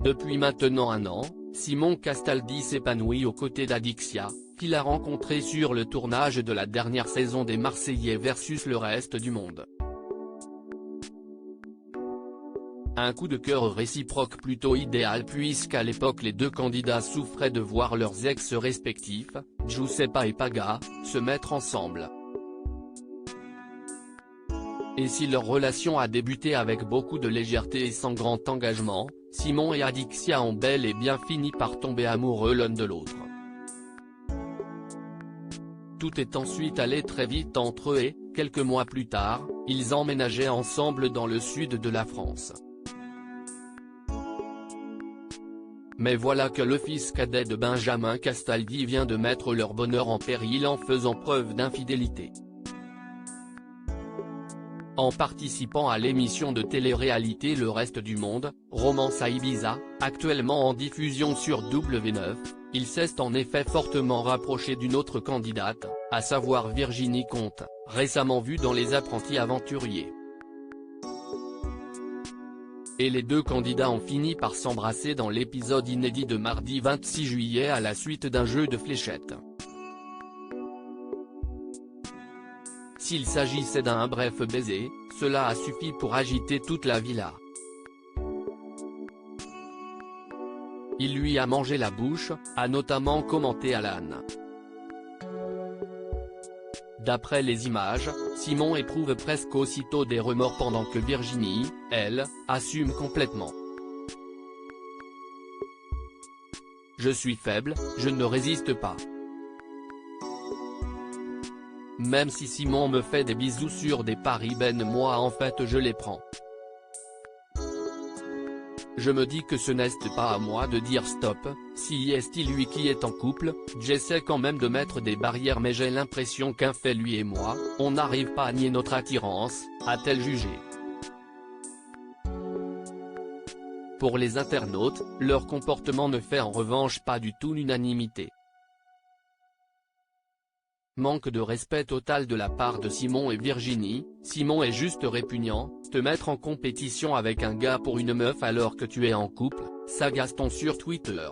Depuis maintenant un an, Simon Castaldi s'épanouit aux côtés d'Adixia, qu'il a rencontré sur le tournage de la dernière saison des Marseillais versus le reste du monde. Un coup de cœur réciproque plutôt idéal puisqu'à l'époque les deux candidats souffraient de voir leurs ex respectifs, Giuseppa et Paga, se mettre ensemble. Et si leur relation a débuté avec beaucoup de légèreté et sans grand engagement, Simon et Adixia ont bel et bien fini par tomber amoureux l'un de l'autre. Tout est ensuite allé très vite entre eux et, quelques mois plus tard, ils emménageaient ensemble dans le sud de la France. Mais voilà que le fils cadet de Benjamin Castaldi vient de mettre leur bonheur en péril en faisant preuve d'infidélité. En participant à l'émission de télé-réalité Le Reste du Monde, Romance à Ibiza, actuellement en diffusion sur W9, il s'est en effet fortement rapproché d'une autre candidate, à savoir Virginie Comte, récemment vue dans Les Apprentis Aventuriers. Et les deux candidats ont fini par s'embrasser dans l'épisode inédit de mardi 26 juillet à la suite d'un jeu de fléchettes. S'il s'agissait d'un bref baiser, cela a suffi pour agiter toute la villa. Il lui a mangé la bouche, a notamment commenté Alan. D'après les images, Simon éprouve presque aussitôt des remords pendant que Virginie, elle, assume complètement. Je suis faible, je ne résiste pas. Même si Simon me fait des bisous sur des paris moi en fait je les prends. Je me dis que ce n'est pas à moi de dire stop, si est lui qui est en couple, j'essaie quand même de mettre des barrières mais j'ai l'impression qu'un fait lui et moi, on n'arrive pas à nier notre attirance, a-t-elle jugé. Pour les internautes, leur comportement ne fait en revanche pas du tout l'unanimité. Manque de respect total de la part de Simon et Virginie, Simon est juste répugnant, te mettre en compétition avec un gars pour une meuf alors que tu es en couple, s'agace-t-on sur Twitter.